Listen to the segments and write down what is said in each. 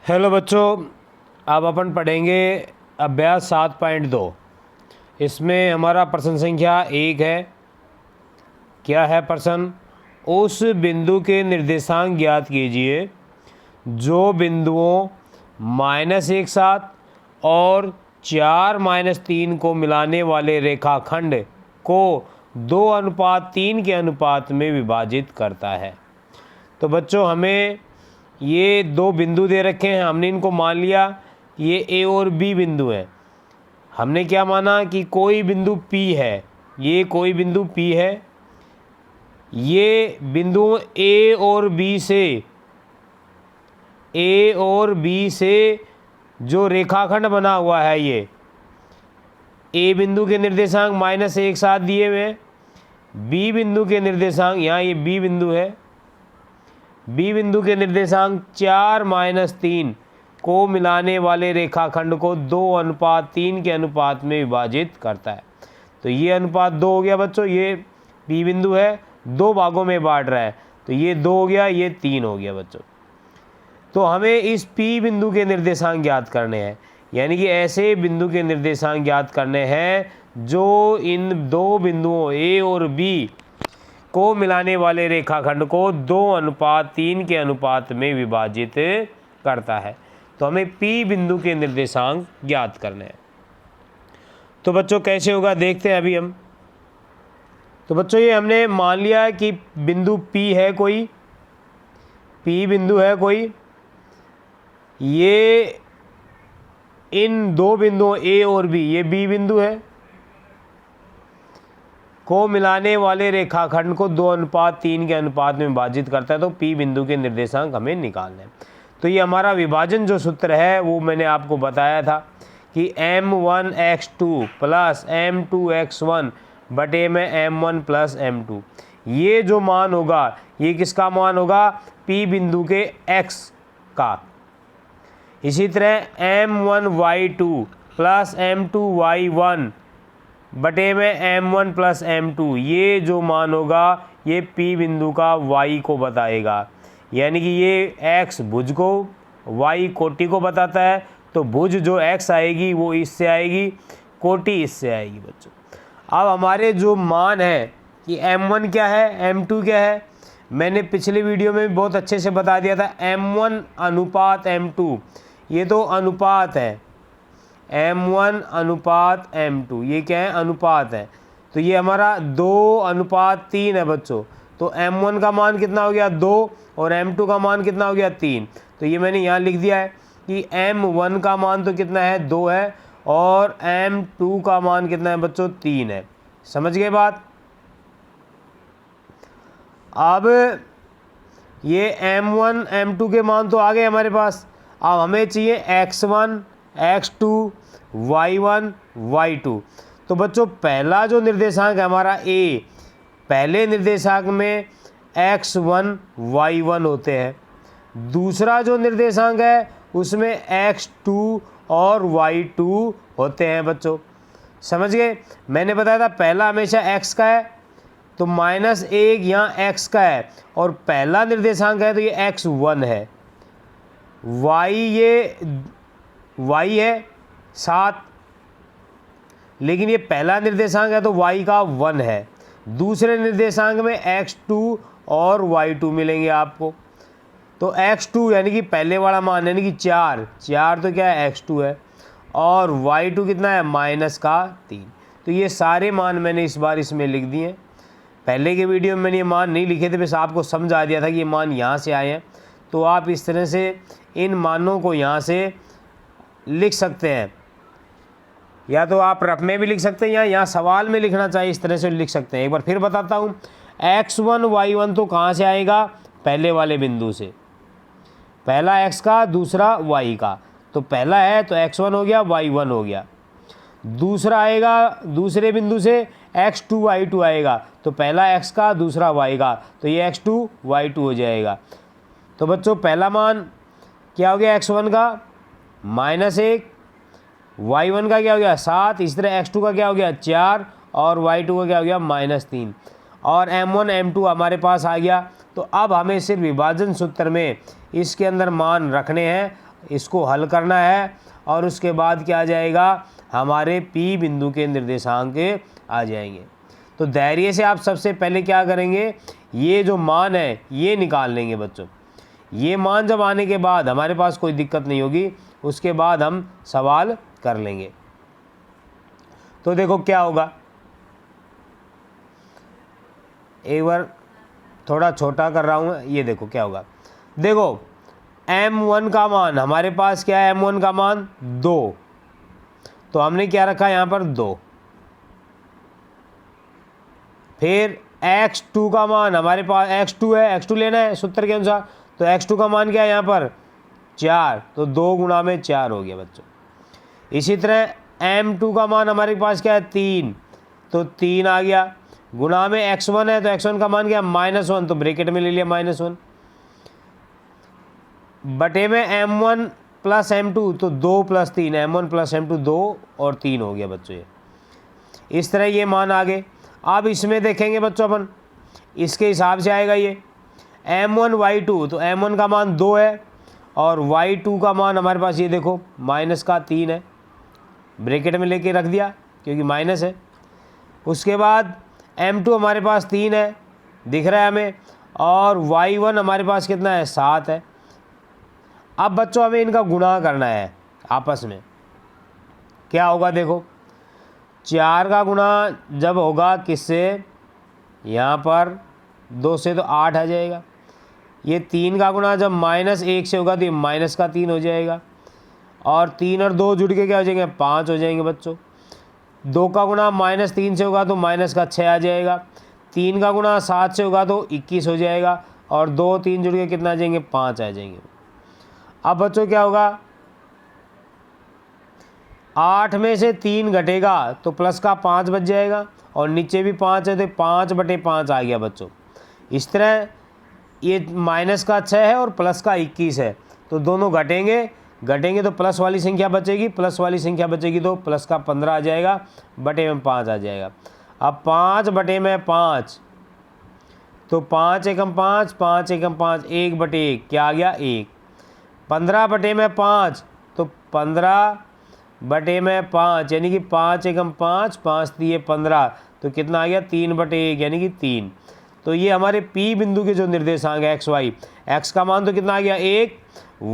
Hello बच्चों, अब अपन पढ़ेंगे अभ्यास 7.2। इसमें हमारा प्रश्न संख्या 1 है। क्या है प्रश्न? उस बिंदु के निर्देशांक ज्ञात कीजिए जो बिंदुओं -1 7 और 4 - 3 को मिलाने वाले रेखाखंड को 2:3 के अनुपात में विभाजित करता है। तो बच्चों, हमें ये दो बिंदु दे रखे हैं। हमने इनको मान लिया ये ए और बी बिंदु हैं। हमने क्या माना कि कोई बिंदु P है, ये कोई बिंदु P है। ये बिंदु ए और बी से जो रेखाखंड बना हुआ है, ये ए बिंदु के निर्देशांक -1 7 दिए हुए हैं। बी बिंदु के निर्देशांक, यहाँ ये बी बिंदु है, बी बिंदु के निर्देशांक 4 - 3 को मिलाने वाले रेखाखंड को 2:3 के अनुपात में विभाजित करता है। तो ये अनुपात 2 हो गया बच्चों। ये बी बिंदु है, 2 भागों में बांट रहा है, तो ये 2 हो गया, ये 3 हो गया बच्चों। तो हमें इस पी बिंदु के निर्देशांक ज्ञात करने हैं, यानी कि ऐसे बिंदु के निर्देशांक ज्ञात करने हैं जो इन दो बिंदुओं ए और बी को मिलाने वाले रेखाखंड को 2:3 के अनुपात में विभाजित करता है। तो हमें P बिंदु के निर्देशांक ज्ञात करने हैं। तो बच्चों कैसे होगा देखते हैं अभी हम। तो बच्चों, ये हमने मान लिया कि बिंदु P है, कोई P बिंदु है कोई। ये इन दो बिंदुओं A और B, ये B बिंदु है, को मिलाने वाले रेखाखंड को 2:3 के अनुपात में विभाजित करता है। तो P बिंदु के निर्देशांक हमें निकालने हैं। तो ये हमारा विभाजन जो सूत्र है वो मैंने आपको बताया था कि m1x2 + m2x1 बटे में m1 + m2। ये जो मान होगा, ये किसका मान होगा? P बिंदु के x का। इसी तरह m1y2 + m2y1 बटे में m1 + m2, ये जो मान होगा ये P बिंदु का y को बताएगा। यानी कि ये x भुज को, y कोटि को बताता है। तो भुज जो x आएगी वो इससे आएगी, कोटि इससे आएगी बच्चों। अब हमारे जो मान है कि m1 क्या है, m2 क्या है, मैंने पिछले वीडियो में भी बहुत अच्छे से बता दिया था। m1 अनुपात m2, ये तो अनुपात है, m1 अनुपात m2, ये क्या है? अनुपात है। तो ये हमारा 2:3 है बच्चों। तो m1 का मान कितना हो गया? 2, और m2 का मान कितना हो गया? 3। तो ये मैंने यहाँ लिख दिया है कि m1 का मान तो कितना है? 2 है, और m2 का मान कितना है बच्चों? 3 है। समझ गए बात? अब ये m1 m2 के मान तो आ गए हमारे पास। अब हमें चाहिए x1 x2 y1 y2। तो बच्चों, पहला जो निर्देशांक है हमारा a, पहले निर्देशांक में x1 y1 होते हैं। दूसरा जो निर्देशांक है उसमें x2 और y2 होते हैं बच्चों। समझ गए? मैंने बताया था पहला हमेशा x का है, तो -1 यहाँ x का है, और पहला निर्देशांक है तो ये x1 है। y, ये y है 7, लेकिन ये पहला निर्देशांक है तो y का 1 है। दूसरे निर्देशांक में x2 और y2 मिलेंगे आपको। तो x2 यानी कि पहले वाला मान, यानी कि 4 तो क्या है? x2 है, और y2 कितना है? -3। तो ये सारे मान मैंने इस बार इसमें लिख दिए। पहले के वीडियो में मैंने ये मान नहीं लिखे थे, बस आपको समझा दिया था कि ये मान यहाँ से आए हैं। तो आप इस तरह से इन मानों को यहाँ से लिख सकते हैं, या तो आप रफ में भी लिख सकते हैं, या यहाँ सवाल में लिखना चाहिए, इस तरह से लिख सकते हैं। एक बार फिर बताता हूँ, x1 y1 तो कहाँ से आएगा? पहले वाले बिंदु से, पहला x का, दूसरा y का। तो पहला है तो x1 हो गया, y1 हो गया। दूसरा आएगा दूसरे बिंदु से, x2 y2 आएगा। तो पहला x का, दूसरा y का, तो ये x2 y2 हो जाएगा। तो बच्चों, पहला मान क्या हो गया? x1 का -1, y1 का क्या हो गया? 7, इस तरह x2 का क्या हो गया? 4, और y2 का क्या हो गया? -3, और m1 m2 हमारे पास आ गया। तो अब हमें सिर्फ विभाजन सूत्र में इसके अंदर मान रखने हैं, इसको हल करना है और उसके बाद क्या आ जाएगा, हमारे P बिंदु के निर्देशांक आ जाएंगे। तो धैर्य से आप सबसे पहले क्या करेंगे, ये जो मान है ये निकाल लेंगे बच्चों। ये मान जब आने के बाद हमारे पास कोई दिक्कत नहीं होगी, उसके बाद हम सवाल कर लेंगे। तो देखो क्या होगा, एक बार थोड़ा छोटा कर रहा हूँ, ये देखो क्या होगा। देखो M1 का मान हमारे पास क्या है, M1 का मान 2, तो हमने क्या रखा यहाँ पर 2। फिर X2 का मान हमारे पास X2 है, X2 लेना है सूत्र के अनुसार, तो X2 का मान क्या है यहाँ पर 4, तो 2 गुणा में 4 हो गया बच्चों। इसी तरह M2 का मान हमारे पास क्या है 3, तो 3 आ गया, गुणा में X1 है, तो X1 का मान क्या है -1, तो ब्रैकेट में ले लिया -1, बटे में M1 प्लस M2, तो 2 प्लस 3, M1 प्लस M2 2 और 3 हो गया बच्चों। ये इस तरह ये मान आ गए। अब इसमें देखेंगे बच्चों अपन, इसके हिसाब से आएगा ये M1 Y2, तो M1 का मान 2 है और Y2 का मान हमारे पास ये देखो -3 है, ब्रैकेट में लेके रख दिया क्योंकि माइनस है। उसके बाद M2 हमारे पास 3 है, दिख रहा है हमें, और Y1 हमारे पास कितना है 7 है। अब बच्चों हमें इनका गुणा करना है आपस में। क्या होगा देखो, 4 का गुणा जब होगा किससे, यहाँ पर 2 से, तो 8 आ जाएगा। ये 3 का गुणा जब -1 से होगा तो ये -3 हो जाएगा, और 3 और 2 जुड़ के क्या हो जाएंगे 5 हो जाएंगे बच्चों। 2 का गुणा -3 से होगा तो -6 आ जाएगा। 3 का गुणा 7 से होगा तो 21 हो जाएगा, और 2 3 जुड़ के कितना आ जाएंगे 5 आ जाएंगे। अब बच्चों क्या होगा, 8 में से 3 घटेगा तो प्लस का 5 बच जाएगा, और नीचे भी 5 है तो 5/5 आ गया बच्चों। इस तरह ये -6 है और प्लस का 21 है, तो दोनों घटेंगे तो प्लस वाली संख्या बचेगी, प्लस वाली संख्या बचेगी तो प्लस का 15 आ जाएगा, बटे में 5 आ जाएगा। अब 5/5, तो 5 एकम 5, 5 एकम 5, 1/1 क्या आ गया 1। 15/5, तो 15/5 यानी कि 5 एकम 5, 5 दिए 15, तो कितना आ गया 3/1 यानी कि 3। तो ये हमारे P बिंदु के जो निर्देशांक है x y, x का मान तो कितना आ गया 1,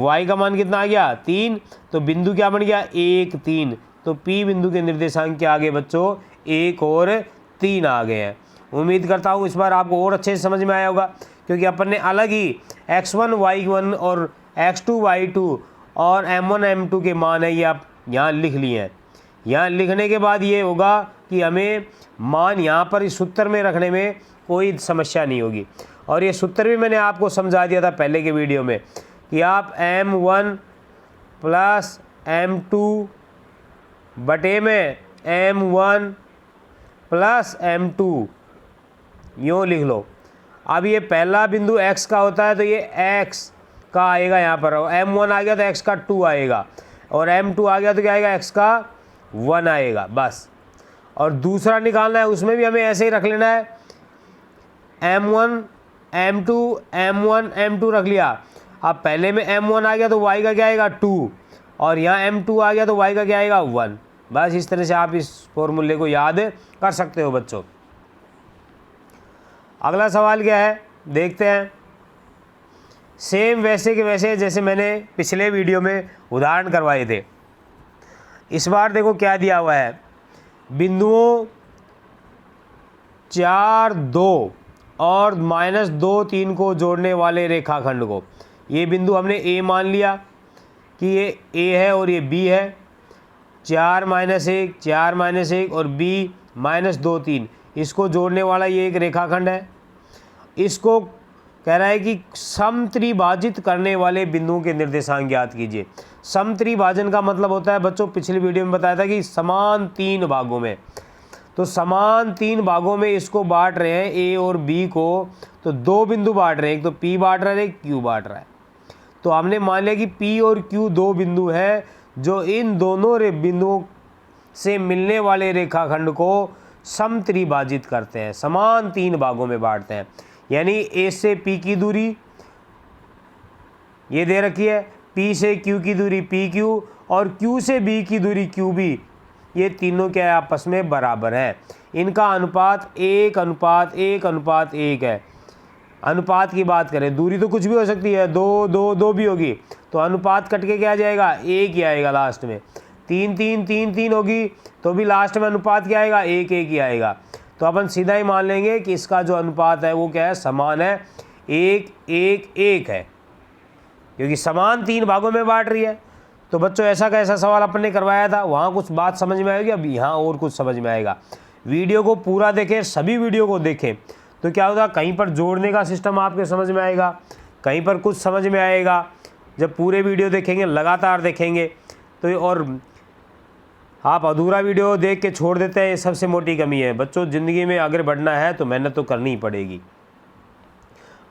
y का मान कितना आ गया 3, तो बिंदु क्या बन गया 1 3। तो P बिंदु के निर्देशांक क्या आ गए बच्चों 1 और 3 आ गए हैं। उम्मीद करता हूँ इस बार आपको और अच्छे से समझ में आया होगा, क्योंकि अपन ने अलग ही x1 y1 और x2 y2 और m1 m2 के मान है ये आप यहाँ लिख लिए हैं। यहाँ लिखने के बाद ये होगा कि हमें मान यहाँ पर इस सूत्र में रखने में कोई समस्या नहीं होगी। और ये सूत्र भी मैंने आपको समझा दिया था पहले के वीडियो में कि आप m1 प्लस m2 बटे में m1 प्लस m2 यूँ लिख लो। अब ये पहला बिंदु x का होता है तो ये x का आएगा यहाँ पर, m1 आ गया तो x का 2 आएगा, और m2 आ गया तो क्या आएगा x का 1 आएगा बस। और दूसरा निकालना है, उसमें भी हमें ऐसे ही रख लेना है, m1 m2 m1 m2 रख लिया। अब पहले में m1 आ गया तो y का क्या आएगा 2, और यहाँ m2 आ गया तो y का क्या आएगा 1। बस इस तरह से आप इस फॉर्मूले को याद कर सकते हो बच्चों। अगला सवाल क्या है देखते हैं। सेम वैसे के वैसे जैसे मैंने पिछले वीडियो में उदाहरण करवाए थे। इस बार देखो क्या दिया हुआ है, बिंदुओं 4 2 और -2 3 को जोड़ने वाले रेखाखंड को, ये बिंदु हमने A मान लिया कि ये A है और ये B है, 4 -1 4 -1 और B -2 3, इसको जोड़ने वाला ये एक रेखाखंड है। इसको कह रहा है कि समत्रिभाजित करने वाले बिंदुओं के निर्देशांक ज्ञात कीजिए। समत्रिभाजन का मतलब होता है बच्चों, पिछली वीडियो में बताया था कि समान 3 भागों में, तो समान 3 भागों में इसको बांट रहे हैं A और B को, तो 2 बिंदु बांट रहे हैं, एक तो P बांट रहा है एक Q बांट रहा है। तो हमने मान लिया कि P और Q 2 बिंदु हैं जो इन दोनों बिंदुओं से मिलने वाले रेखाखंड को समत्रिभाजित करते हैं, समान 3 भागों में बांटते हैं। यानी A से P की दूरी ये दे रखी है, P से Q की दूरी PQ और Q से B की दूरी QB, ये तीनों क्या है, आपस में बराबर है। इनका अनुपात 1:1:1 है। अनुपात की बात करें, दूरी तो कुछ भी हो सकती है, 2 भी होगी, तो अनुपात कट के क्या आ जाएगा, 1 ही आएगा लास्ट में। 3 होगी तो भी लास्ट में अनुपात क्या आएगा, 1 ही आएगा। तो अपन सीधा ही मान लेंगे कि इसका जो अनुपात है वो क्या है, समान है, 1:1:1 है, क्योंकि समान 3 भागों में बांट रही है। तो बच्चों ऐसा कैसा सवाल अपन ने करवाया था, वहाँ कुछ बात समझ में आएगी, अब यहाँ और कुछ समझ में आएगा। वीडियो को पूरा देखें, सभी वीडियो को देखें, तो क्या होगा, कहीं पर जोड़ने का सिस्टम आपके समझ में आएगा, कहीं पर कुछ समझ में आएगा। जब पूरे वीडियो देखेंगे, लगातार देखेंगे, तो और आप अधूरा वीडियो देख के छोड़ देते हैं, ये सबसे मोटी कमी है। बच्चों ज़िंदगी में आगे बढ़ना है तो मेहनत तो करनी ही पड़ेगी,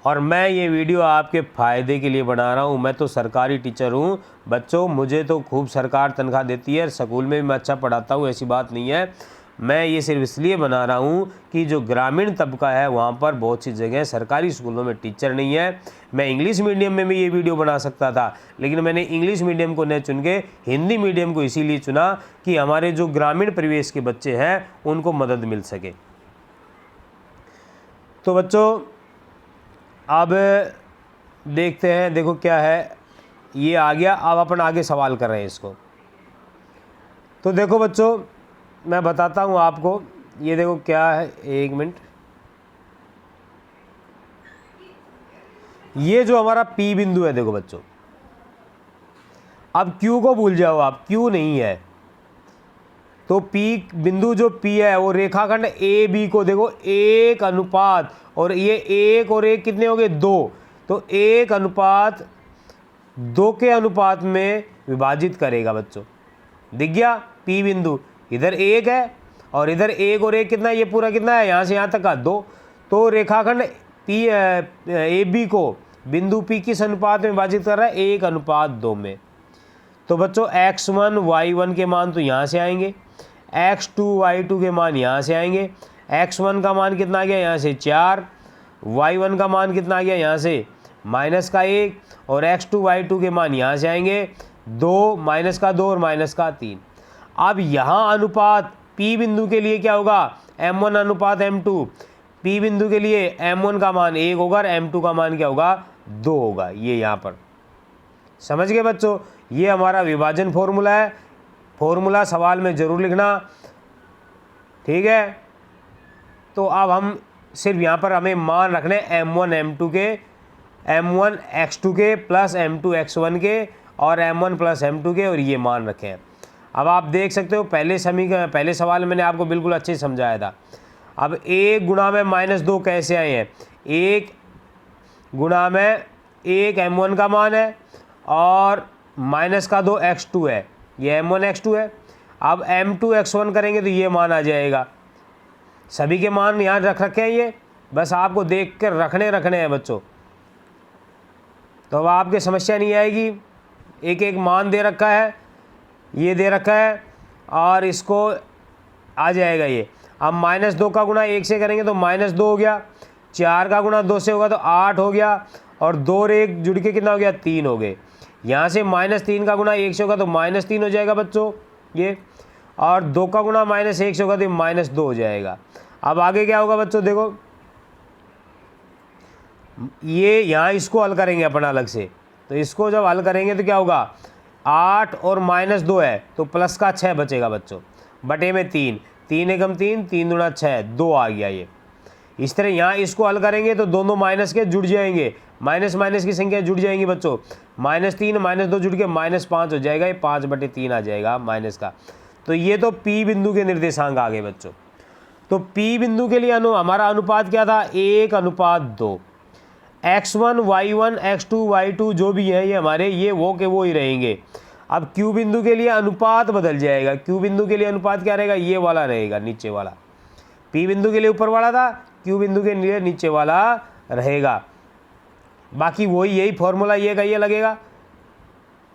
और मैं ये वीडियो आपके फ़ायदे के लिए बना रहा हूँ। मैं तो सरकारी टीचर हूँ बच्चों, मुझे तो खूब सरकार तनख्वाह देती है, स्कूल में भी मैं अच्छा पढ़ाता हूँ, ऐसी बात नहीं है। मैं ये सिर्फ इसलिए बना रहा हूँ कि जो ग्रामीण तबका है वहाँ पर बहुत सी जगह सरकारी स्कूलों में टीचर नहीं है। मैं इंग्लिश मीडियम में भी ये वीडियो बना सकता था, लेकिन मैंने इंग्लिश मीडियम को न चुन के हिंदी मीडियम को इसीलिए चुना कि हमारे जो ग्रामीण परिवेश के बच्चे हैं उनको मदद मिल सके। तो बच्चों अब देखते हैं, देखो क्या है, ये आ गया। अब अपन आगे सवाल कर रहे हैं इसको। तो देखो बच्चों, मैं बताता हूँ आपको, ये देखो क्या है, 1 मिनट। ये जो हमारा P बिंदु है, देखो बच्चों, अब Q को भूल जाओ आप, Q नहीं है, तो P बिंदु जो P है वो रेखाखंड AB को देखो 1:, और ये 1 और 1 कितने हो गए, 2, तो 1:2 के अनुपात में विभाजित करेगा बच्चों। दिख गया, P बिंदु इधर 1 है और इधर 1 और 1 कितना है, ये पूरा कितना है, यहाँ से यहाँ तक का 2, तो रेखाखंड AB को बिंदु P किस अनुपात में विभाजित कर रहा है, 1:2 में। तो बच्चों x1 y1 के मान तो यहाँ से आएंगे, x2 y2 के मान यहाँ से आएंगे। x1 का मान कितना आ गया, यहाँ से 4, y1 का मान कितना आ गया, यहाँ से -1, और x2 y2 के मान यहाँ से आएंगे 2, -2 और -3। अब यहाँ अनुपात P बिंदु के लिए क्या होगा, m1:m2। P बिंदु के लिए m1 का मान 1 होगा और m2 का मान क्या होगा, 2 होगा। ये यहाँ पर समझ गए बच्चों, ये हमारा विभाजन फॉर्मूला है। फॉर्मूला सवाल में ज़रूर लिखना, ठीक है। तो अब हम सिर्फ यहाँ पर हमें मान रखने m1 m2 के, m1 x2 के प्लस m2 x1 के और m1 प्लस m2 के, और ये मान रखे हैं। अब आप देख सकते हो पहले सवाल में मैंने आपको बिल्कुल अच्छे से समझाया था। अब 1 गुणा में -2 कैसे आए हैं, 1 गुणा में 1 m1 का मान है और -2 x2 है, ये m1 x2 है। अब m2 x1 करेंगे तो ये मान आ जाएगा। सभी के मान यहाँ रख रखे हैं, ये बस आपको देख कर रखने हैं बच्चों, तो अब आपकी समस्या नहीं आएगी। एक एक मान दे रखा है, ये दे रखा है, और इसको आ जाएगा ये। अब -2 का गुणा 1 से करेंगे तो -2 हो गया, 4 का गुणा 2 से होगा तो 8 हो गया, और 2 और 1 जुड़ के कितना हो गया, 3 हो गए। यहाँ से -3 का गुणा 1 से होगा तो -3 हो जाएगा बच्चों ये, और 2 का गुणा -1 से होगा तो -2 हो जाएगा। अब आगे क्या होगा बच्चों, देखो ये यहाँ इसको हल करेंगे अपन अलग से, तो इसको जब हल करेंगे तो क्या होगा, 8 और -2 है तो प्लस का 6 बचेगा बच्चों, बटे में 3, 3 एकम 3, 3 दूना 6, 2 आ गया ये। इस तरह यहाँ इसको हल करेंगे तो दोनों माइनस के जुड़ जाएंगे, माइनस की संख्या जुड़ जाएंगी बच्चों, -3 -2 जुड़ के -5 हो जाएगा, ये 5/3 आ जाएगा माइनस का। तो ये तो P बिंदु के निर्देशांक आ गए बच्चों। तो P बिंदु के लिए हमारा अनुपात क्या था, 1:2। x1 y1 x2 y2 जो भी है ये हमारे ये वो के वो ही रहेंगे। अब Q बिंदु के लिए अनुपात बदल जाएगा। Q बिंदु के लिए अनुपात क्या रहेगा, ये वाला रहेगा, नीचे वाला। P बिंदु के लिए ऊपर वाला था, Q बिंदु के लिए नीचे वाला रहेगा। बाकी वही यही फॉर्मूला ये का ये लगेगा,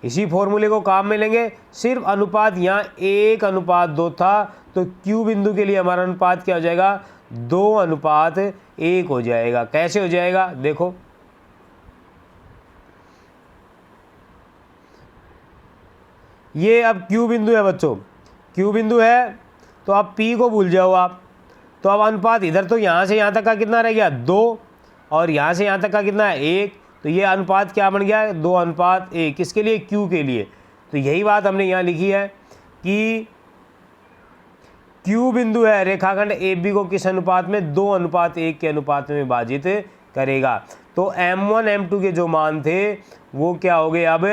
इसी फॉर्मूले को काम में लेंगे। सिर्फ अनुपात यहाँ 1:2 था, तो Q बिंदु के लिए हमारा अनुपात क्या हो जाएगा, 2:1 हो जाएगा। कैसे हो जाएगा देखो, ये अब Q बिंदु है बच्चों, Q बिंदु है तो अब P को भूल जाओ आप। तो अब अनुपात इधर तो यहाँ से यहाँ तक का कितना रह गया 2 और यहाँ से यहाँ तक का कितना है 1, तो ये अनुपात क्या बन गया है 2:1। किसके लिए? Q के लिए। तो यही बात हमने यहाँ लिखी है कि Q बिंदु है रेखाखंड AB को किस अनुपात में 2:1 के अनुपात में विभाजित करेगा। तो M1 M2 के जो मान थे वो क्या हो गए, अब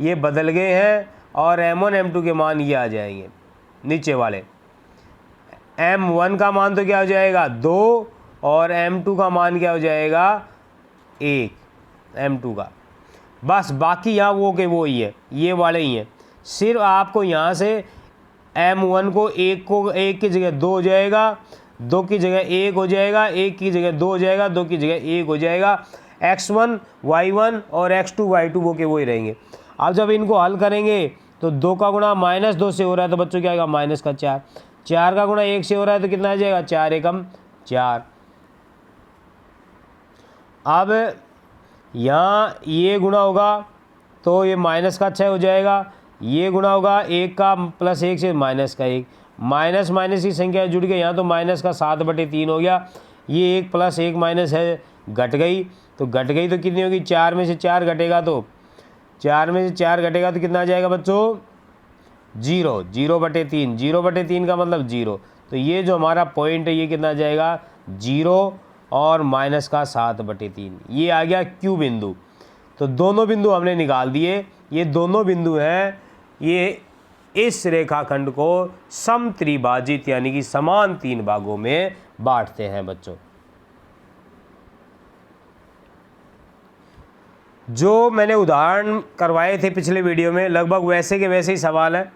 ये बदल गए हैं और M1 M2 के मान ये आ जाएंगे नीचे वाले। M1 का मान तो क्या हो जाएगा 2 और M2 का मान क्या हो जाएगा 1 M2 का। बस बाकी यहाँ वो के वो ही है, ये वाले ही हैं। सिर्फ आपको यहाँ से M1 को 1 की जगह 2 हो जाएगा, 2 की जगह 1 हो जाएगा, 1 की जगह 2 हो जाएगा, 2 की जगह 1 हो जाएगा। X1 Y1 और X2 Y2 वो के वो ही रहेंगे। अब जब इनको हल करेंगे तो 2 का गुणा -2 से हो रहा है तो बच्चों क्या आएगा -4। 4 का गुणा 1 से हो रहा है तो कितना आ जाएगा 4 एकम 4। अब यहाँ ये गुणा होगा तो ये -6 हो जाएगा, ये गुणा होगा 1 का +1 से -1, माइनस माइनस की संख्या जुड़ गई। यहाँ तो -7/3 हो गया, ये 1 + 1 माइनस है घट गई, तो घट गई तो कितनी होगी 4 में से 4 घटेगा तो 4 में से 4 घटेगा तो कितना आ जाएगा बच्चों 0, 0/3, 0/3 का मतलब 0। तो ये जो हमारा पॉइंट है ये कितना आ जाएगा 0 और -7/3, ये आ गया Q बिंदु। तो दोनों बिंदु हमने निकाल दिए। ये दोनों बिंदु हैं, ये इस रेखाखंड को समत्रिभाजित यानी कि समान 3 भागों में बांटते हैं बच्चों। जो मैंने उदाहरण करवाए थे पिछले वीडियो में लगभग वैसे के वैसे ही सवाल है,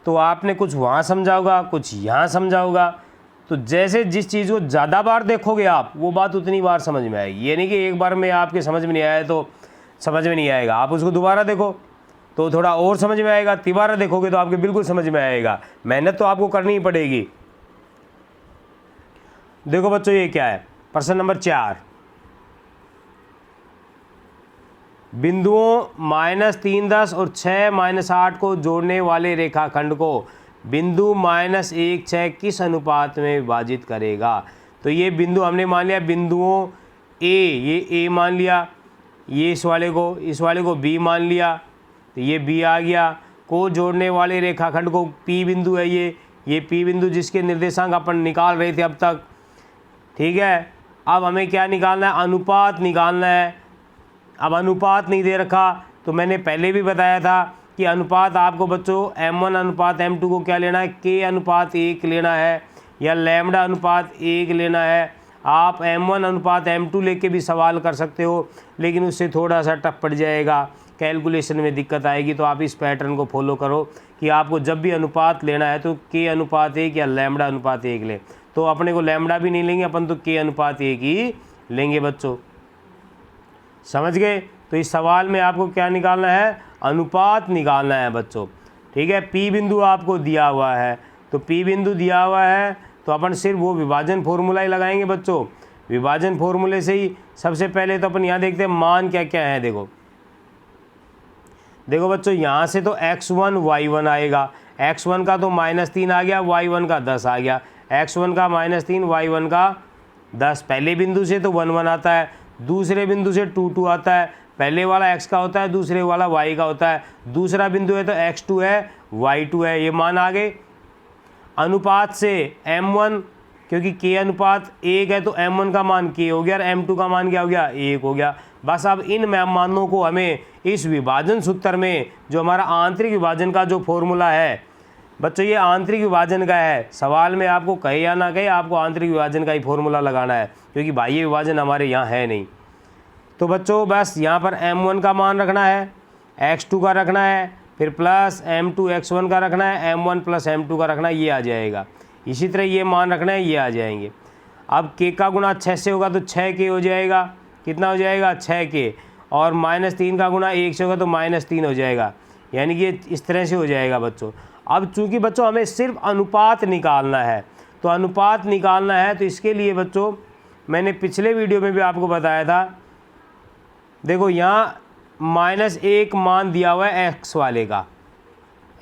तो आपने कुछ वहाँ समझा होगा, कुछ यहाँ समझा होगा। तो जैसे जिस चीज़ को ज़्यादा बार देखोगे आप वो बात उतनी बार समझ में आएगी। ये नहीं कि एक बार में आपके समझ में नहीं आया तो समझ में नहीं आएगा, आप उसको दोबारा देखो तो थोड़ा और समझ में आएगा, तिबारा देखोगे तो आपके बिल्कुल समझ में आएगा। मेहनत तो आपको करनी ही पड़ेगी। देखो बच्चों ये क्या है, प्रश्न नंबर 4, बिंदुओं -3, 10 और 6, -8 को जोड़ने वाले रेखाखंड को बिंदु -1, 6 किस अनुपात में विभाजित करेगा। तो ये बिंदु हमने मान लिया बिंदुओं A, ये A मान लिया, ये इस वाले को B मान लिया, तो ये B आ गया। को जोड़ने वाले रेखाखंड को P बिंदु है, ये P बिंदु जिसके निर्देशांक अपन निकाल रहे थे अब तक, ठीक है। अब हमें क्या निकालना है, अनुपात निकालना है। अब अनुपात नहीं दे रखा तो मैंने पहले भी बताया था कि अनुपात आपको बच्चों M1 अनुपात M2 को क्या लेना है, K अनुपात 1 लेना है या लैम्बडा अनुपात 1 लेना है। आप M1 अनुपात M2 लेके भी सवाल कर सकते हो, लेकिन उससे थोड़ा सा टफ पड़ जाएगा, कैलकुलेशन में दिक्कत आएगी। तो आप इस पैटर्न को फॉलो करो कि आपको जब भी अनुपात लेना है तो K अनुपात 1 या लैम्बडा अनुपात 1 लें। तो अपने को लैम्बडा भी नहीं लेंगे अपन, तो K अनुपात 1 ही लेंगे बच्चों, समझ गए। तो इस सवाल में आपको क्या निकालना है, अनुपात निकालना है बच्चों, ठीक है। P बिंदु आपको दिया हुआ है, तो P बिंदु दिया हुआ है तो अपन सिर्फ वो विभाजन फॉर्मूला ही लगाएंगे बच्चों। विभाजन फॉर्मूले से ही सबसे पहले तो अपन यहाँ देखते हैं मान क्या क्या है। देखो बच्चों, यहाँ से तो x1 y1 आएगा, x1 का तो -3 आ गया, y1 का 10 आ गया। x1 का -3, y1 का 10। पहले बिंदु से तो 1 1 आता है, दूसरे बिंदु से 2 2 आता है। पहले वाला x का होता है, दूसरे वाला y का होता है। दूसरा बिंदु है तो x2 है, y2 है, ये मान आ गए। अनुपात से m1, क्योंकि k अनुपात 1 है तो m1 का मान k हो गया और m2 का मान क्या हो गया 1 हो गया। बस अब इन मानों को हमें इस विभाजन सूत्र में, जो हमारा आंतरिक विभाजन का जो फॉर्मूला है बच्चों, ये आंतरिक विभाजन का है। सवाल में आपको कहे या ना कहे, आपको आंतरिक विभाजन का ही फॉर्मूला लगाना है, क्योंकि बाह्य विभाजन हमारे यहाँ है नहीं। तो बच्चों बस यहाँ पर m1 का मान रखना है, x2 का रखना है, फिर प्लस m2 x1 का रखना है, m1 + m2 का रखना है, ये आ जाएगा। इसी तरह ये मान रखना है, ये आ जाएंगे। अब k का गुणा 6 से होगा तो 6k हो जाएगा, कितना हो जाएगा 6k। और -3 का गुणा 1 से होगा तो -3 हो जाएगा, यानी कि इस तरह से हो जाएगा बच्चों। अब चूंकि बच्चों हमें सिर्फ अनुपात निकालना है, तो अनुपात निकालना है तो इसके लिए बच्चों मैंने पिछले वीडियो में भी आपको बताया था। देखो यहाँ -1 मान दिया हुआ है x वाले का,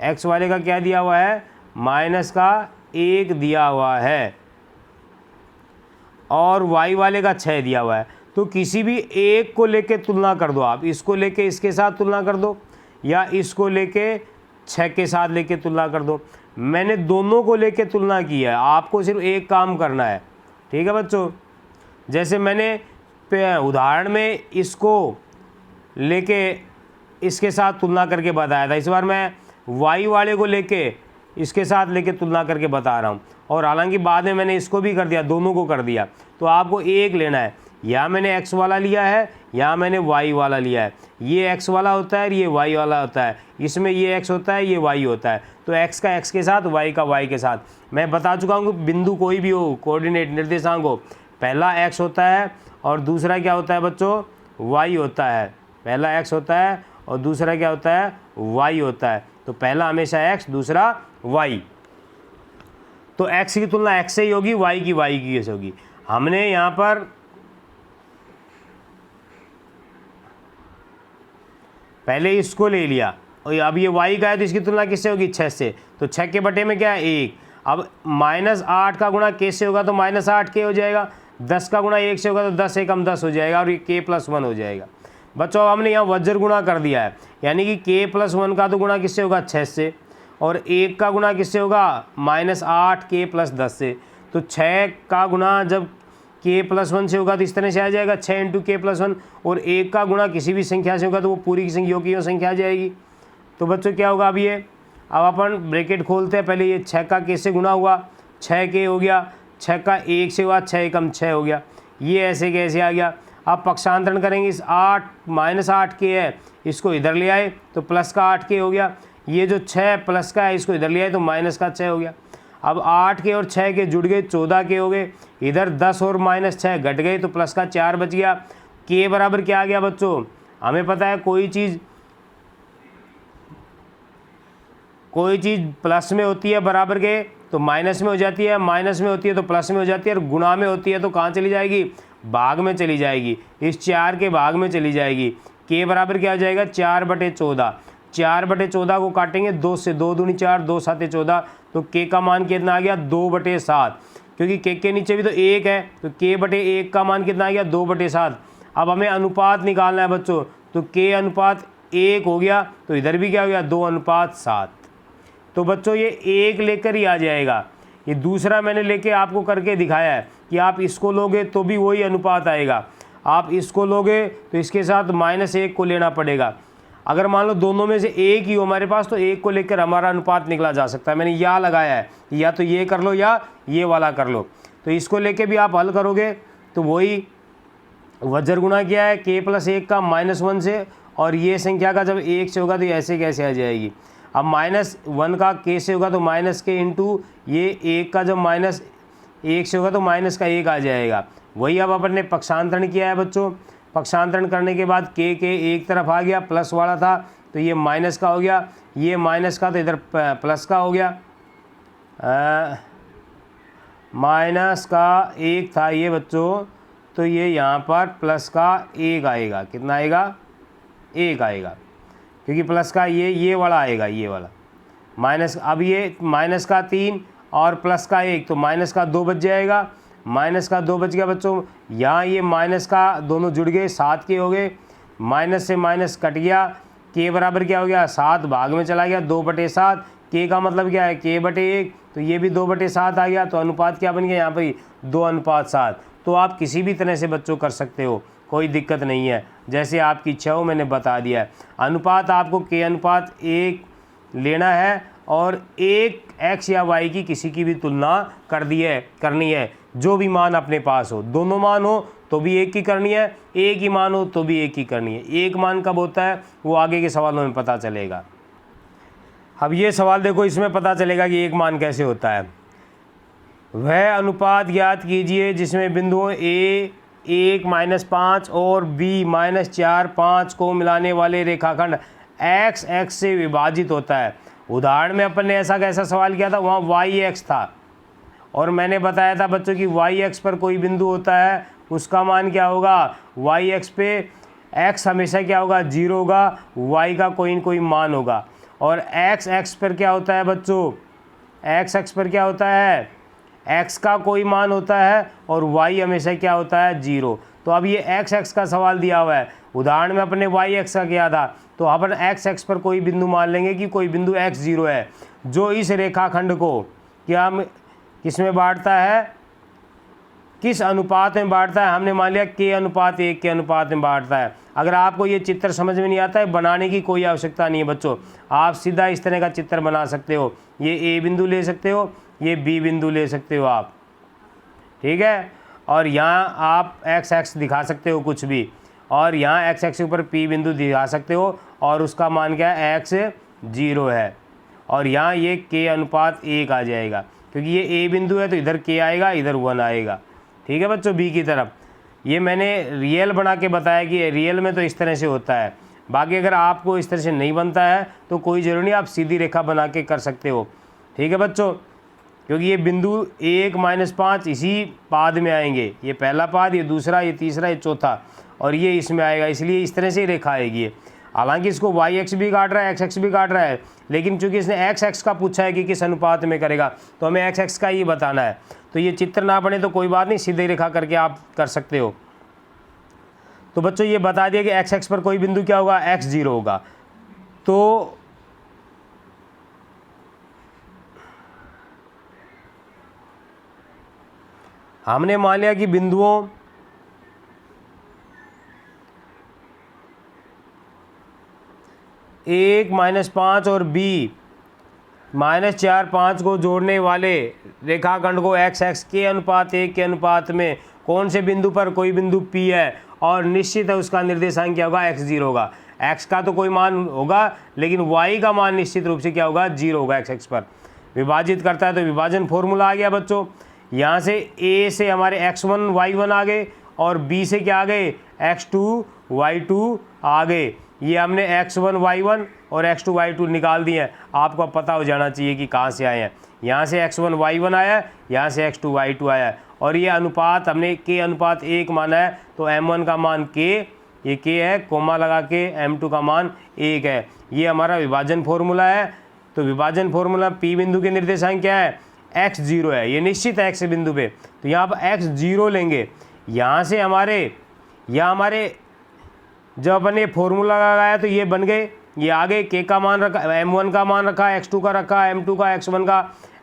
एक्स वाले का क्या दिया हुआ है, माइनस का 1 दिया हुआ है और वाई वाले का 6 दिया हुआ है। तो किसी भी एक को लेके तुलना कर दो आप, इसको लेके इसके साथ तुलना कर दो या इसको लेके 6 के साथ लेके तुलना कर दो। मैंने दोनों को लेके तुलना की है, आपको सिर्फ एक काम करना है, ठीक है बच्चों। जैसे मैंने उदाहरण में इसको लेके इसके साथ तुलना करके बताया था, इस बार मैं वाई वाले को लेके इसके साथ लेके तुलना करके बता रहा हूँ। और हालांकि बाद में मैंने इसको भी कर दिया, दोनों को कर दिया। तो आपको एक लेना है, या मैंने x वाला लिया है या मैंने y वाला लिया है। ये x वाला होता है, ये y वाला होता है, इसमें ये x होता है, ये y होता है। तो x का x के साथ, y का y के साथ। मैं बता चुका हूँ कि बिंदु कोई भी हो, कोऑर्डिनेट निर्देशांक हो, पहला x होता है और दूसरा क्या होता है बच्चों, y होता है। पहला x होता है और दूसरा क्या होता है, y होता है। तो पहला हमेशा x, दूसरा y। तो x की तुलना x से ही होगी, y की कैसे होगी। हमने यहाँ पर पहले इसको ले लिया और अब ये y का है तो इसकी तुलना किससे होगी, 6 से। तो 6 के बटे में क्या है, 1। अब -8 का गुणा k से होगा तो -8 k हो जाएगा। 10 का गुणा 1 से होगा तो 10 एकम 10 हो जाएगा और ये k+1 हो जाएगा। बच्चों हमने यहाँ वज्र गुणा कर दिया है, यानी कि k+1 का तो गुणा किससे होगा, 6 से, और 1 का गुणा किससे होगा, -8 k+10 से। तो 6 का गुणा जब k+1 से होगा तो इस तरह से आ जाएगा, 6 × k+1। और 1 का गुणा किसी भी संख्या से होगा तो वो पूरी की संख्या की संख्या आ जाएगी। तो बच्चों क्या होगा, अब ये अब अपन ब्रैकेट खोलते हैं। पहले ये 6 का k से गुणा हुआ, 6k हो गया, 6 का 1 से हुआ, 6 एकम 6 हो गया, ये ऐसे कैसे आ गया। अब पक्षांतरण करेंगे, इस 8 -8k है इसको इधर ले आए तो प्लस का 8k हो गया। ये जो 6 प्लस का है इसको इधर ले आए तो माइनस का 6 हो गया। अब 8k और 6k जुड़ गए, 14k हो गए। इधर 10 और -6 घट गए तो प्लस का 4 बच गया। k बराबर क्या आ गया बच्चों, हमें पता है कोई चीज़ प्लस में होती है बराबर के तो माइनस में हो जाती है, माइनस में होती है तो प्लस में हो जाती है, और गुणा में होती है तो कहाँ चली जाएगी, भाग में चली जाएगी। इस 4 के भाग में चली जाएगी। k बराबर क्या हो जाएगा, 4/14। 4/14 को काटेंगे 2 से, 2 दूनी 4, 2 7 14। तो k का मान कितना आ गया, 2/7, क्योंकि k के नीचे भी तो 1 है तो k/1 का मान कितना आ गया, 2/7। अब हमें अनुपात निकालना है बच्चों, तो k अनुपात 1 हो गया तो इधर भी क्या हो गया, 2:7। तो बच्चों ये 1 लेकर ही आ जाएगा। ये दूसरा मैंने लेके आपको करके दिखाया है कि आप इसको लोगे तो भी वही अनुपात आएगा, आप इसको लोगे तो इसके साथ -1 को लेना पड़ेगा। अगर मान लो दोनों में से एक ही हो हमारे पास तो 1 को लेकर हमारा अनुपात निकला जा सकता है। मैंने या लगाया है, या तो ये कर लो या ये वाला कर लो। तो इसको लेके भी आप हल करोगे तो वही वज्र गुणा किया है k+1 का -1 से, और ये संख्या का जब 1 से होगा तो ऐसे कैसे आ जाएगी। अब -1 का k से होगा तो -k इंटू ये 1 का जब -1 से होगा तो -1 आ जाएगा। वही अब अपन ने पक्षांतरण किया है बच्चों। पक्षांतरण करने के बाद k के एक तरफ आ गया, प्लस वाला था तो ये माइनस का हो गया, ये माइनस का तो इधर प्लस का हो गया। माइनस का 1 था ये बच्चों, तो ये यहाँ पर प्लस का 1 आएगा। कितना आएगा, 1 आएगा, क्योंकि प्लस का ये वाला आएगा, ये वाला माइनस। अब ये माइनस का 3 और प्लस का 1 तो माइनस का 2 बच जाएगा। माइनस का 2 बच गया बच्चों। यहाँ ये माइनस का दोनों जुड़ गए, 7 के हो गए, माइनस से माइनस कट गया। k बराबर क्या हो गया, 7 भाग में चला गया, 2/7। k का मतलब क्या है, k/1, तो ये भी 2/7 आ गया। तो अनुपात क्या बन गया यहाँ पर, 2:7। तो आप किसी भी तरह से बच्चों कर सकते हो, कोई दिक्कत नहीं है, जैसे आपकी इच्छा हो, मैंने बता दिया है। अनुपात आपको k/1 लेना है और एक x या y की किसी की भी तुलना करनी है, जो भी मान अपने पास हो। दोनों मान हो तो भी 1 की करनी है, एक ही मान हो तो भी 1 की करनी है। एक मान कब होता है वो आगे के सवालों में पता चलेगा। अब ये सवाल देखो, इसमें पता चलेगा कि एक मान कैसे होता है। वह अनुपात ज्ञात कीजिए जिसमें बिंदुओं a 1-5 और b -4 5 को मिलाने वाले रेखाखंड x से विभाजित होता है। उदाहरण में अपन ने ऐसा कैसा सवाल किया था, वहाँ y था और मैंने बताया था बच्चों कि y पर कोई बिंदु होता है उसका मान क्या होगा, y पे x हमेशा क्या होगा, 0 होगा, y का कोई न कोई मान होगा। और एक्स एक्स पर क्या होता है बच्चों, एक्स एक्स पर क्या होता है, एक्स का कोई मान होता है और वाई हमेशा क्या होता है, 0। तो अब ये एक्स एक्स का सवाल दिया हुआ है, उदाहरण में अपने वाई एक्स का किया था, तो अपन एक्स एक्स पर कोई बिंदु मान लेंगे कि कोई बिंदु एक्स 0 है, जो इस रेखाखंड को क्या किस में बांटता है, किस अनुपात में बांटता है, हमने मान लिया k अनुपात 1 के अनुपात में बांटता है। अगर आपको ये चित्र समझ में नहीं आता है, बनाने की कोई आवश्यकता नहीं है बच्चों, आप सीधा इस तरह का चित्र बना सकते हो। ये a बिंदु ले सकते हो, ये b बिंदु ले सकते हो आप, ठीक है। और यहाँ आप x एक्स दिखा सकते हो कुछ भी, और यहाँ x एक्स के ऊपर p बिंदु दिखा सकते हो, और उसका मान क्या है, x 0 है, और यहाँ ये k अनुपात 1 आ जाएगा, क्योंकि ये a बिंदु है तो इधर k आएगा, इधर 1 आएगा, ठीक है बच्चों, b की तरफ। ये मैंने रियल बना के बताया कि रियल में तो इस तरह से होता है। बाकी अगर आपको इस तरह से नहीं बनता है तो कोई ज़रूरी नहीं, आप सीधी रेखा बना के कर सकते हो, ठीक है बच्चों। क्योंकि ये बिंदु 1 -5 इसी पाद में आएंगे, ये पहला पाद, ये दूसरा, ये तीसरा, ये चौथा, और ये इसमें आएगा, इसलिए इस तरह से ही रेखा आएगी। हालांकि इसको वाई एक्स भी काट रहा है, एक्स एक्स भी काट रहा है, लेकिन चूंकि इसने एक्स एक्स का पूछा है कि किस अनुपात में करेगा, तो हमें एक्स एक्स का ही बताना है। तो ये चित्र ना बने तो कोई बात नहीं, सीधे रेखा करके आप कर सकते हो। तो बच्चों ये बता दिया कि एक्स एक्स पर कोई बिंदु क्या होगा, x 0 होगा। तो हमने मान लिया कि बिंदुओं एक -5 और b -4 5 को जोड़ने वाले रेखाखंड को x x के अनुपात 1 के अनुपात में कौन से बिंदु पर कोई बिंदु p है, और निश्चित है उसका निर्देशांक क्या होगा, x 0 होगा। x का तो कोई मान होगा, लेकिन y का मान निश्चित रूप से क्या होगा, 0 होगा। x x पर विभाजित करता है तो विभाजन फॉर्मूला आ गया बच्चों। यहाँ से a से हमारे x1 y1 आ गए, और b से क्या आ गए, x2 y2 आ गए। ये हमने x1 y1 और x2 y2 निकाल दिए हैं। आपको पता हो जाना चाहिए कि कहाँ से आए हैं। यहाँ से x1 y1 आया है, यहाँ से x2 y2 आया है, और ये अनुपात हमने k अनुपात 1 माना है, तो m1 का मान k, ये k है, कोमा लगा के m2 का मान 1 है। ये हमारा विभाजन फॉर्मूला है। तो विभाजन फॉर्मूला p बिंदु के निर्देशांक क्या है, x 0 है, ये निश्चित है x बिंदु पे, तो यहाँ पर x 0 लेंगे। यहाँ से हमारे जब अपन ये फॉर्मूला लगाया तो ये बन गए, ये आगे k का मान रखा, m1 का मान रखा, x2 का रखा, m2 का, x1 का,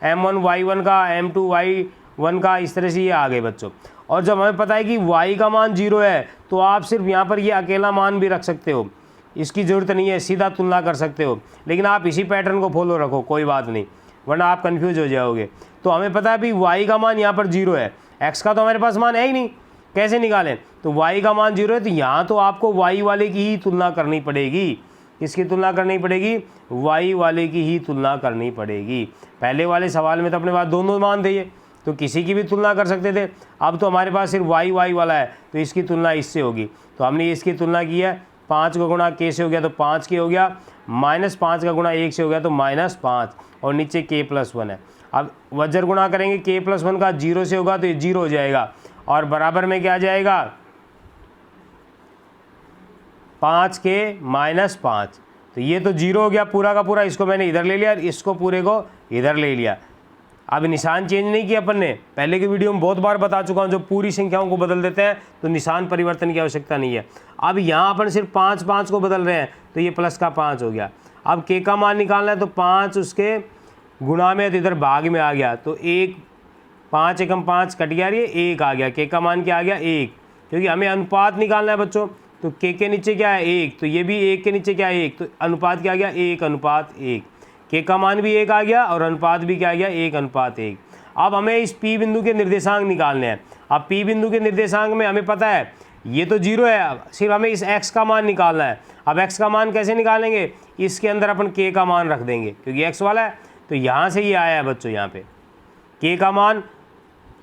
m1 y1 का, m2 y1 का, इस तरह से ये आ गए बच्चों। और जब हमें पता है कि y का मान 0 है, तो आप सिर्फ यहाँ पर ये अकेला मान भी रख सकते हो, इसकी ज़रूरत नहीं है, सीधा तुलना कर सकते हो, लेकिन आप इसी पैटर्न को फॉलो रखो, कोई बात नहीं, वरना आप कन्फ्यूज हो जाओगे। तो हमें पता है भाई y का मान यहाँ पर 0 है, x का तो हमारे पास मान है ही नहीं, कैसे निकालें। तो y का मान 0 है, तो यहाँ तो आपको y वाले की ही तुलना करनी पड़ेगी। किसकी तुलना करनी पड़ेगी, y वाले की ही तुलना करनी पड़ेगी। पहले वाले सवाल में तो अपने पास दोनों मान थे, ये तो किसी की भी तुलना कर सकते थे। अब तो हमारे पास सिर्फ y वाला है, तो इसकी तुलना इससे होगी। तो हमने इसकी तुलना की है, 5 का गुणा k से हो गया तो 5 k हो गया, -5 का गुणा 1 से हो गया तो -5, और नीचे k+1 है। अब वज्र गुणा करेंगे, k+1 का 0 से होगा तो ये 0 हो जाएगा, और बराबर में क्या आ जाएगा, 5k -5, तो ये तो 0 हो गया पूरा का पूरा। इसको मैंने इधर ले लिया और इसको पूरे को इधर ले लिया। अब निशान चेंज नहीं किया अपन ने, पहले की वीडियो में बहुत बार बता चुका हूँ, जो पूरी संख्याओं को बदल देते हैं तो निशान परिवर्तन की आवश्यकता नहीं है। अब यहाँ अपन सिर्फ 5 5 को बदल रहे हैं, तो ये प्लस का 5 हो गया। अब k का मान निकालना है, तो 5 उसके गुणा में, तो इधर भाग में आ गया, तो 1, 5 एकम 5 कट गया, ये 1 आ गया। k का मान क्या आ गया, 1, क्योंकि हमें अनुपात निकालना है बच्चों। तो k के नीचे क्या है, 1, तो ये भी 1 के नीचे क्या है, 1, तो अनुपात क्या आ गया, 1:1। k का मान भी 1 आ गया और अनुपात भी क्या आ गया, 1:1। अब हमें इस p बिंदु के निर्देशांक निकालने हैं। अब p बिंदु के निर्देशांक में हमें पता है ये तो 0 है, सिर्फ हमें इस x का मान निकालना है। अब x का मान कैसे निकालेंगे, इसके अंदर अपन k का मान रख देंगे, क्योंकि x वाला है, तो यहाँ से ये आया है बच्चों। यहाँ पे k का मान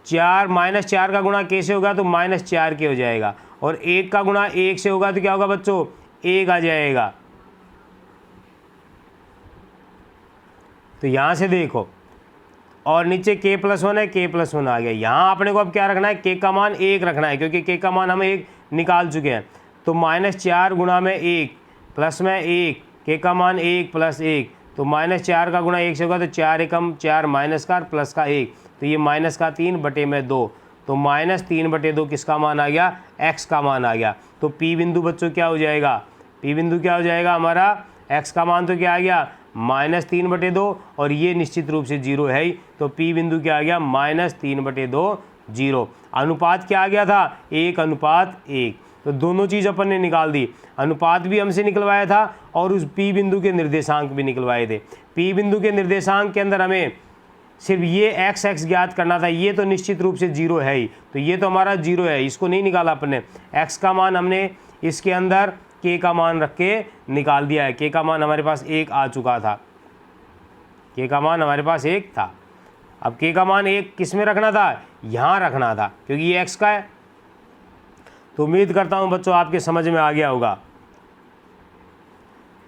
4, -4 का गुणा k से होगा तो -4k हो जाएगा, और 1 का गुणा 1 से होगा तो क्या होगा बच्चों, 1 आ जाएगा। तो यहाँ से देखो, और नीचे k+1 है, k+1 आ गया। यहाँ अपने को अब क्या रखना है, k का मान 1 रखना है, क्योंकि k का मान हम 1 निकाल चुके हैं। तो -4 गुणा में 1 प्लस में 1, k का मान 1 + 1, तो -4 का गुणा 1 से होगा तो 4 एकम 4 माइनस का प्लस का 1, तो ये माइनस का 3 बटे में 2, तो -3/2 किसका मान आ गया, x का मान आ गया। तो P बिंदु बच्चों क्या हो जाएगा, P बिंदु क्या हो जाएगा हमारा, x का मान तो क्या आ गया -3/2 और ये निश्चित रूप से 0 है ही, तो P बिंदु क्या आ गया -3/2 0। अनुपात क्या आ गया था 1:1, तो दोनों चीज़ अपन ने निकाल दी, अनुपात भी हमसे निकलवाया था और उस P बिंदु के निर्देशांक भी निकलवाए थे। P बिंदु के निर्देशांक के अंदर हमें सिर्फ ये x ज्ञात करना था, ये तो निश्चित रूप से 0 है ही, तो ये तो हमारा 0 है, इसको नहीं निकाला अपन ने। x का मान हमने इसके अंदर k का मान रख के निकाल दिया है, k का मान हमारे पास 1 आ चुका था, k का मान हमारे पास 1 था। अब k का मान 1 किस में रखना था, यहाँ रखना था, क्योंकि ये x का है। तो उम्मीद करता हूँ बच्चों आपके समझ में आ गया होगा।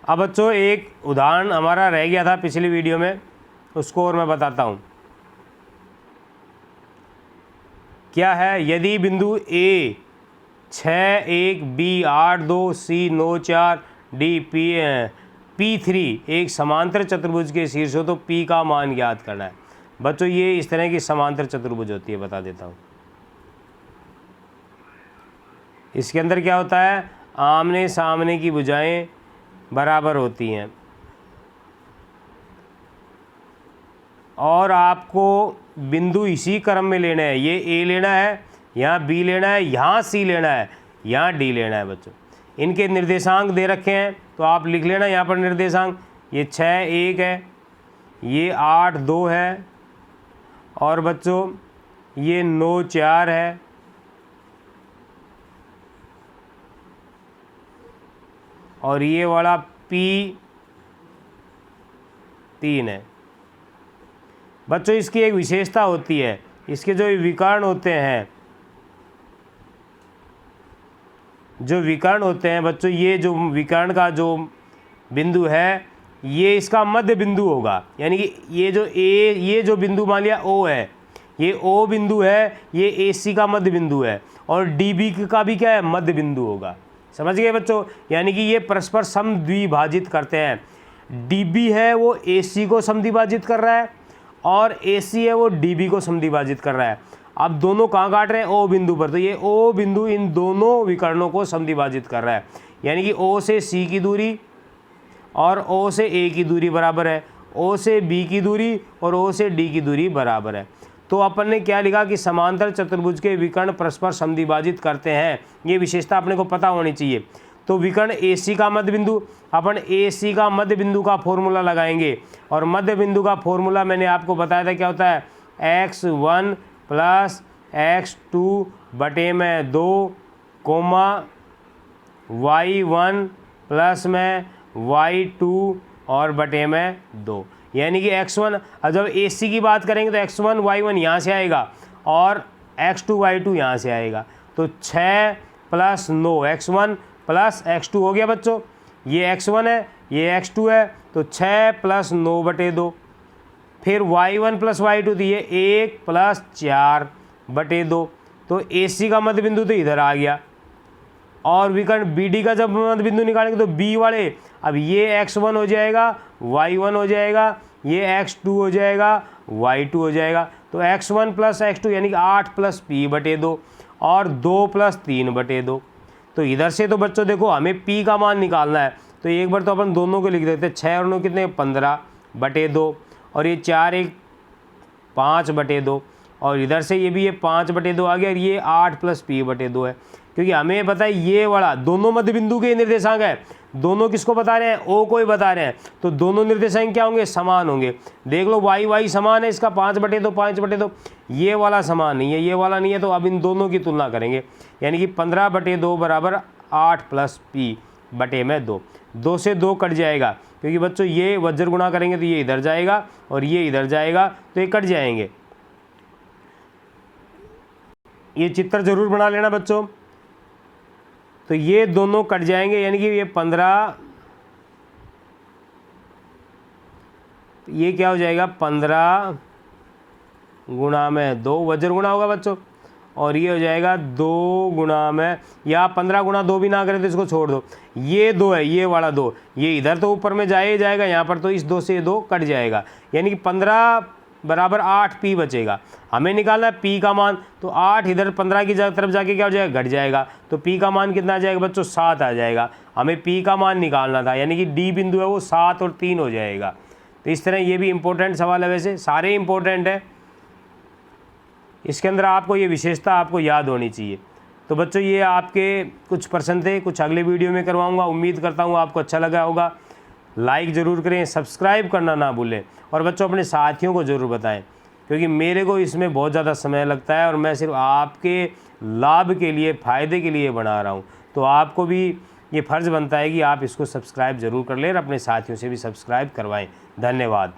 अब बच्चों एक उदाहरण हमारा रह गया था पिछली वीडियो में, उसको और मैं बताता हूँ। क्या है, यदि बिंदु A 6 1 B 8 2 C 9 4 D P3 एक समांतर चतुर्भुज के शीर्ष हो तो P का मान ज्ञात करना है। बच्चों ये इस तरह की समांतर चतुर्भुज होती है, बता देता हूँ। इसके अंदर क्या होता है, आमने सामने की भुजाएं बराबर होती हैं और आपको बिंदु इसी क्रम में लेना है, ये A लेना है, यहाँ B लेना है, यहाँ C लेना है, यहाँ D लेना है। बच्चों इनके निर्देशांक दे रखे हैं तो आप लिख लेना यहाँ पर निर्देशांक, ये 6 1 है, ये 8 2 है और बच्चों ये 9 4 है और ये वाला P 3 है। बच्चों इसकी एक विशेषता होती है, इसके जो विकर्ण होते हैं, बच्चों ये जो विकर्ण का जो बिंदु है ये इसका मध्य बिंदु होगा, यानी कि ये जो बिंदु मान लिया O है, ये O बिंदु है, ये AC का मध्य बिंदु है और DB का भी क्या है, मध्य बिंदु होगा। समझ गए बच्चों, यानी कि ये परस्पर समद्विभाजित करते हैं। DB है वो AC को समद्विभाजित कर रहा है और AC है वो DB को समद्विभाजित कर रहा है। अब दोनों कहाँ काट रहे हैं, O बिंदु पर, तो ये O बिंदु इन दोनों विकर्णों को समद्विभाजित कर रहा है, यानी कि O से C की दूरी और O से A की दूरी बराबर है, O से B की दूरी और O से D की दूरी बराबर है। तो अपन ने क्या लिखा कि समांतर चतुर्भुज के विकर्ण परस्पर समद्विभाजित करते हैं, ये विशेषता अपने को पता होनी चाहिए। तो विकर्ण AC का मध्य बिंदु, अपन AC का मध्य बिंदु का फॉर्मूला लगाएंगे और मध्य बिंदु का फॉर्मूला मैंने आपको बताया था क्या होता है, x1 प्लस x2 बटे में 2 कोमा y1 प्लस में y2 और बटे में 2, यानी कि x1, जब AC की बात करेंगे तो x1 y1 यहाँ से आएगा और x2 y2 यहाँ से आएगा, तो 6 प्लस 9 x1 प्लस x2 हो गया बच्चों, ये x1 है ये x2 है, तो 6 प्लस 9 बटे 2, फिर y1 प्लस y2 तो ये 1 प्लस 4 बटे 2, तो AC का मध्य बिंदु तो इधर आ गया और विकर्ण BD का जब मध्य बिंदु निकालेंगे तो B वाले, अब ये x1 हो जाएगा, y1 हो जाएगा, ये x2 हो जाएगा, y2 हो जाएगा, तो x1 प्लस x2 यानी कि 8 प्लस P बटे 2 और 2 प्लस 3 बटे 2। तो इधर से तो बच्चों देखो हमें P का मान निकालना है, तो एक बार तो अपन दोनों को लिख देते हैं, 6 और 9 कितने 15 बटे 2 और ये 4 1 5 बटे 2 और इधर से ये भी ये 5 बटे 2 आ गया और ये 8 प्लस P बटे 2 है, क्योंकि हमें पता है ये वाला दोनों मध्य बिंदु के निर्देशांक है, दोनों किसको बता रहे हैं, O को ही बता रहे हैं, तो दोनों निर्देशांक क्या होंगे, समान होंगे। देख लो y समान है, इसका 5 बटे 2 5 बटे 2, ये वाला समान नहीं है, ये वाला नहीं है, तो अब इन दोनों की तुलना करेंगे, यानी कि 15 बटे 2 बराबर 8 प्लस P बटे में 2, 2 से 2 कट जाएगा, क्योंकि बच्चों ये वज्र गुणा करेंगे तो ये इधर जाएगा और ये इधर जाएगा, तो ये कट जाएंगे। ये चित्र जरूर बना लेना बच्चों, तो ये दोनों कट जाएंगे, यानी कि ये 15, ये क्या हो जाएगा 15 गुणा में 2 वज्र गुणा होगा बच्चों, और ये हो जाएगा 2 गुणा में, या 15 गुणा 2 भी ना करें तो इसको छोड़ दो, ये 2 है, ये वाला 2, ये इधर तो ऊपर में जाए ही जाएगा, यहाँ पर तो इस 2 से ये 2 कट जाएगा, यानी कि 15 बराबर 8 पी बचेगा। हमें निकालना है पी का मान, तो 8 इधर 15 की तरफ जाके क्या हो जाएगा, घट जाएगा, तो पी का मान कितना आ जाएगा बच्चों, 7 आ जाएगा। हमें पी का मान निकालना था, यानी कि डी बिंदु है वो 7 और 3 हो जाएगा। तो इस तरह ये भी इंपॉर्टेंट सवाल है, वैसे सारे इंपॉर्टेंट है, इसके अंदर आपको ये विशेषता आपको याद होनी चाहिए। तो बच्चों ये आपके कुछ प्रश्न थे, कुछ अगले वीडियो में करवाऊँगा, उम्मीद करता हूँ आपको अच्छा लगा होगा। लाइक ज़रूर करें, सब्सक्राइब करना ना भूलें, और बच्चों अपने साथियों को ज़रूर बताएं, क्योंकि मेरे को इसमें बहुत ज़्यादा समय लगता है और मैं सिर्फ आपके लाभ के लिए, फ़ायदे के लिए बना रहा हूँ। तो आपको भी ये फ़र्ज़ बनता है कि आप इसको सब्सक्राइब ज़रूर कर लें और अपने साथियों से भी सब्सक्राइब करवाएं। धन्यवाद।